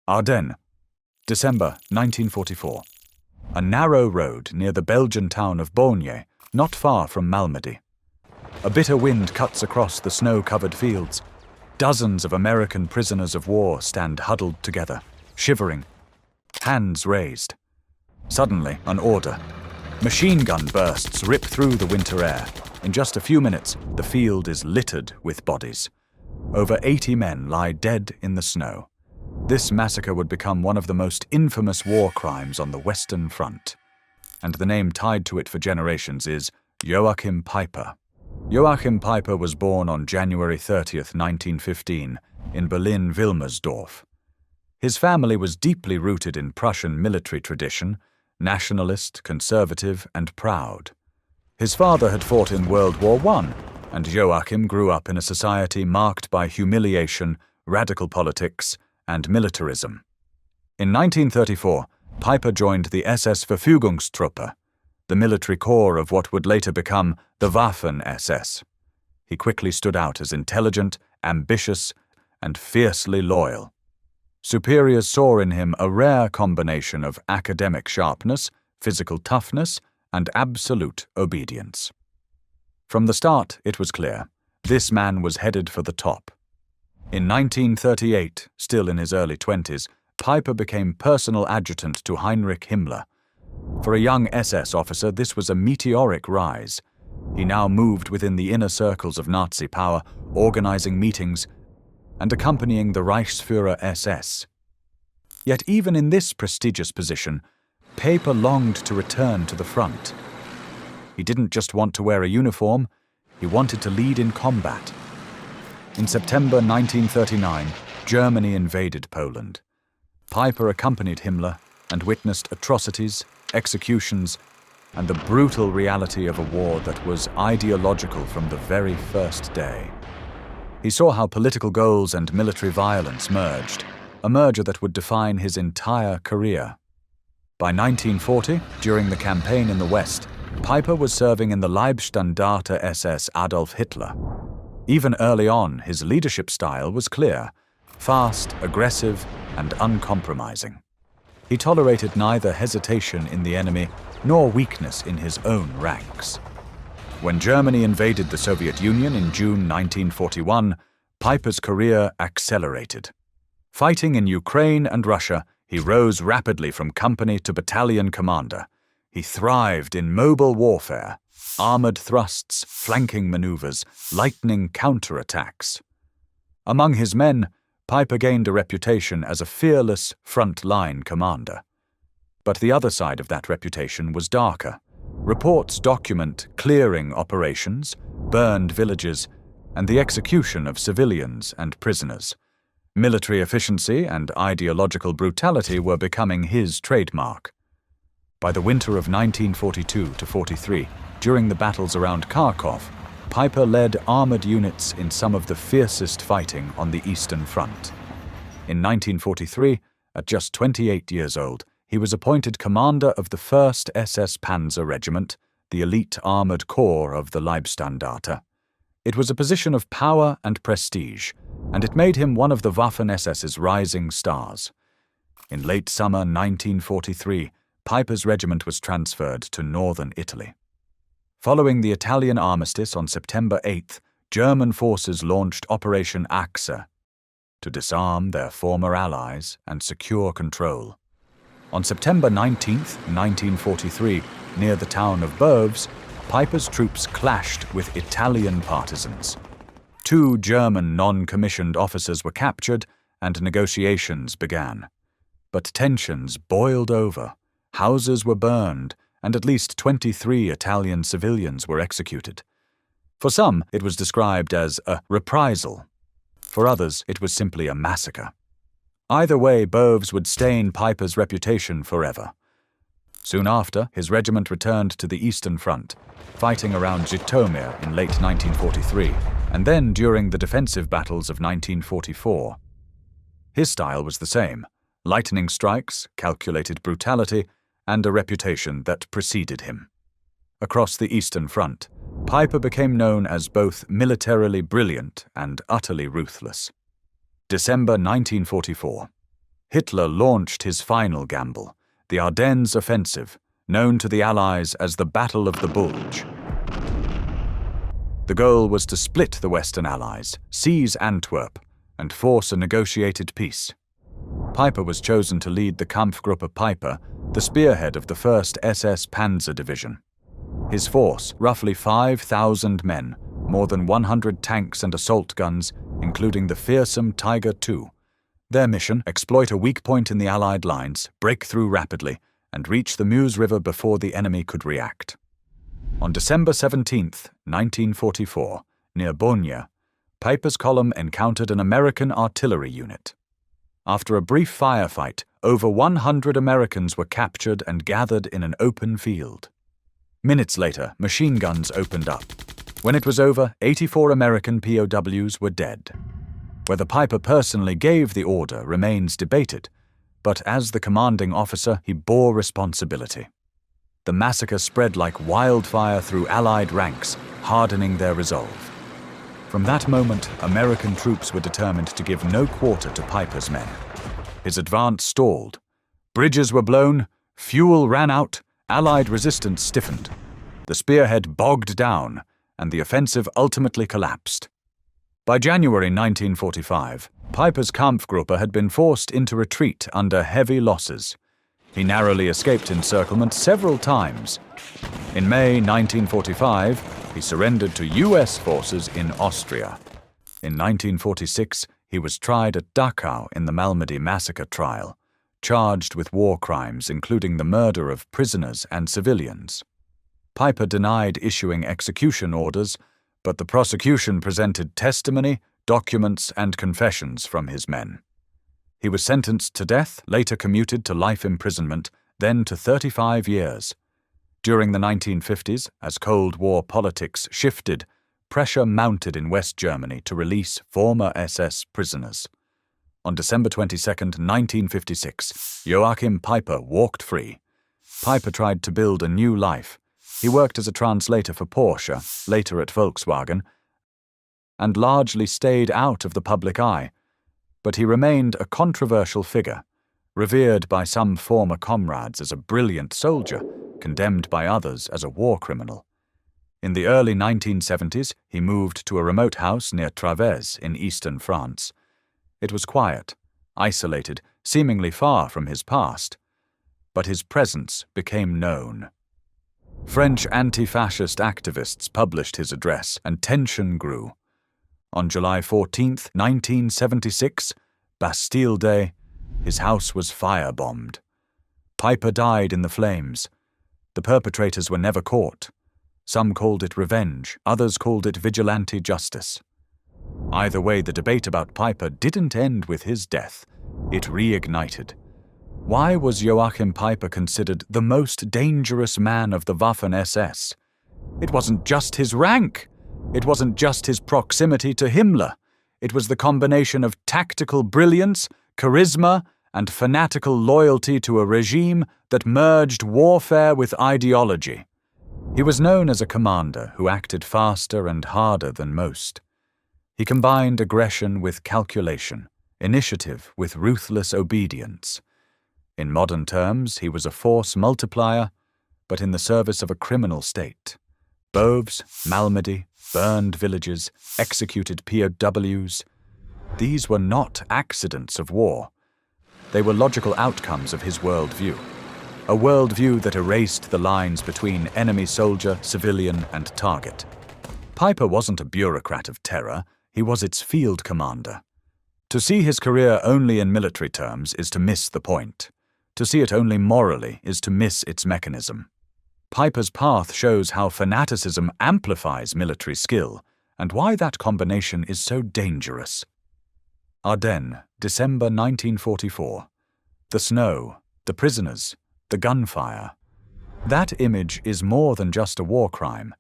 Ardennes, December 1944. A narrow road near the Belgian town of Bulge, not far from Malmedy. A bitter wind cuts across the snow-covered fields. Dozens of American prisoners of war stand huddled together, shivering, hands raised. Suddenly, an order. Machine gun bursts rip through the winter air. In just a few minutes, the field is littered with bodies. Over 80 men lie dead in the snow. This massacre would become one of the most infamous war crimes on the Western Front. And the name tied to it for generations is Joachim Peiper. Joachim Peiper was born on January 30th, 1915, in Berlin-Wilmersdorf. His family was deeply rooted in Prussian military tradition, nationalist, conservative, and proud. His father had fought in World War I, and Joachim grew up in a society marked by humiliation, radical politics, and militarism. In 1934, Peiper joined the SS Verfügungstruppe, the military corps of what would later become the Waffen-SS. He quickly stood out as intelligent, ambitious, and fiercely loyal. Superiors saw in him a rare combination of academic sharpness, physical toughness, and absolute obedience. From the start, it was clear, this man was headed for the top. In 1938, still in his early 20s, Peiper became personal adjutant to Heinrich Himmler. For a young SS officer, this was a meteoric rise. He now moved within the inner circles of Nazi power, organizing meetings and accompanying the Reichsführer SS. Yet even in this prestigious position, Peiper longed to return to the front. He didn't just want to wear a uniform, he wanted to lead in combat. In September 1939, Germany invaded Poland. Peiper accompanied Himmler and witnessed atrocities, executions, and the brutal reality of a war that was ideological from the very first day. He saw how political goals and military violence merged, a merger that would define his entire career. By 1940, during the campaign in the West, Peiper was serving in the Leibstandarte SS Adolf Hitler. Even early on, his leadership style was clear, fast, aggressive, and uncompromising. He tolerated neither hesitation in the enemy nor weakness in his own ranks. When Germany invaded the Soviet Union in June 1941, Peiper's career accelerated. Fighting in Ukraine and Russia, he rose rapidly from company to battalion commander. He thrived in mobile warfare, armored thrusts, flanking maneuvers, lightning counterattacks. Among his men, Peiper gained a reputation as a fearless front-line commander. But the other side of that reputation was darker. Reports document clearing operations, burned villages, and the execution of civilians and prisoners. Military efficiency and ideological brutality were becoming his trademark. By the winter of 1942-43, during the battles around Kharkov, Peiper led armored units in some of the fiercest fighting on the Eastern Front. In 1943, at just 28 years old, he was appointed commander of the 1st SS Panzer Regiment, the elite armored corps of the Leibstandarte. It was a position of power and prestige, and it made him one of the Waffen-SS's rising stars. In late summer 1943, Peiper's regiment was transferred to northern Italy. Following the Italian armistice on September 8th, German forces launched Operation Achse to disarm their former allies and secure control. On September 19th, 1943, near the town of Boves, Peiper's troops clashed with Italian partisans. 2 German non-commissioned officers were captured and negotiations began. But tensions boiled over, houses were burned, and at least 23 Italian civilians were executed. For some, it was described as a reprisal. For others, it was simply a massacre. Either way, Boves would stain Peiper's reputation forever. Soon after, his regiment returned to the Eastern Front, fighting around Zhytomyr in late 1943, and then during the defensive battles of 1944. His style was the same: lightning strikes, calculated brutality, and a reputation that preceded him. Across the Eastern Front, Peiper became known as both militarily brilliant and utterly ruthless. December 1944. Hitler launched his final gamble, the Ardennes offensive, known to the Allies as the Battle of the Bulge. The goal was to split the Western Allies, seize Antwerp, and force a negotiated peace. Peiper was chosen to lead the Kampfgruppe Peiper, the spearhead of the 1st SS Panzer Division. His force, roughly 5,000 men, more than 100 tanks and assault guns, including the fearsome Tiger II. Their mission: exploit a weak point in the Allied lines, break through rapidly, and reach the Meuse River before the enemy could react. On December 17, 1944, near Bougne, Peiper's column encountered an American artillery unit. After a brief firefight, over 100 Americans were captured and gathered in an open field. Minutes later, machine guns opened up. When it was over, 84 American POWs were dead. Whether Peiper personally gave the order remains debated, but as the commanding officer, he bore responsibility. The massacre spread like wildfire through Allied ranks, hardening their resolve. From that moment, American troops were determined to give no quarter to Peiper's men. His advance stalled. Bridges were blown, fuel ran out, Allied resistance stiffened. The spearhead bogged down, and the offensive ultimately collapsed. By January 1945, Peiper's Kampfgruppe had been forced into retreat under heavy losses. He narrowly escaped encirclement several times. In May 1945, he surrendered to US forces in Austria. In 1946, he was tried at Dachau in the Malmedy massacre trial, charged with war crimes including the murder of prisoners and civilians. Peiper denied issuing execution orders, but the prosecution presented testimony, documents, and confessions from his men. He was sentenced to death, later commuted to life imprisonment, then to 35 years. During the 1950s, as Cold War politics shifted, pressure mounted in West Germany to release former SS prisoners. On December 22, 1956, Joachim Peiper walked free. Peiper tried to build a new life. He worked as a translator for Porsche, later at Volkswagen, and largely stayed out of the public eye. But he remained a controversial figure, revered by some former comrades as a brilliant soldier, condemned by others as a war criminal. In the early 1970s, he moved to a remote house near Travers in eastern France. It was quiet, isolated, seemingly far from his past. But his presence became known. French anti-fascist activists published his address, and tension grew. On July 14, 1976, Bastille Day, his house was firebombed. Peiper died in the flames. The perpetrators were never caught. Some called it revenge, others called it vigilante justice. Either way, the debate about Peiper didn't end with his death. It reignited. Why was Joachim Peiper considered the most dangerous man of the Waffen-SS? It wasn't just his rank. It wasn't just his proximity to Himmler. It was the combination of tactical brilliance, charisma, and fanatical loyalty to a regime that merged warfare with ideology. He was known as a commander who acted faster and harder than most. He combined aggression with calculation, initiative with ruthless obedience. In modern terms, he was a force multiplier, but in the service of a criminal state. Boves, Malmedy, burned villages, executed POWs. These were not accidents of war. They were logical outcomes of his worldview. A worldview that erased the lines between enemy soldier, civilian, and target. Peiper wasn't a bureaucrat of terror, he was its field commander. To see his career only in military terms is to miss the point. To see it only morally is to miss its mechanism. Peiper's path shows how fanaticism amplifies military skill, and why that combination is so dangerous. Ardennes, December 1944. The snow, the prisoners, the gunfire. That image is more than just a war crime.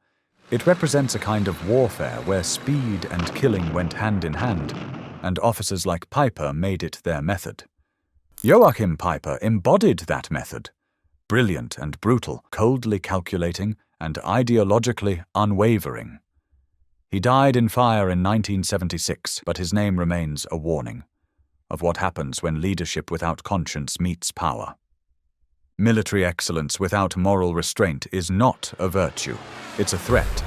It represents a kind of warfare where speed and killing went hand in hand, and officers like Peiper made it their method. Joachim Peiper embodied that method. Brilliant and brutal, coldly calculating, and ideologically unwavering. He died in fire in 1976, but his name remains a warning. of what happens when leadership without conscience meets power. Military excellence without moral restraint is not a virtue. It's a threat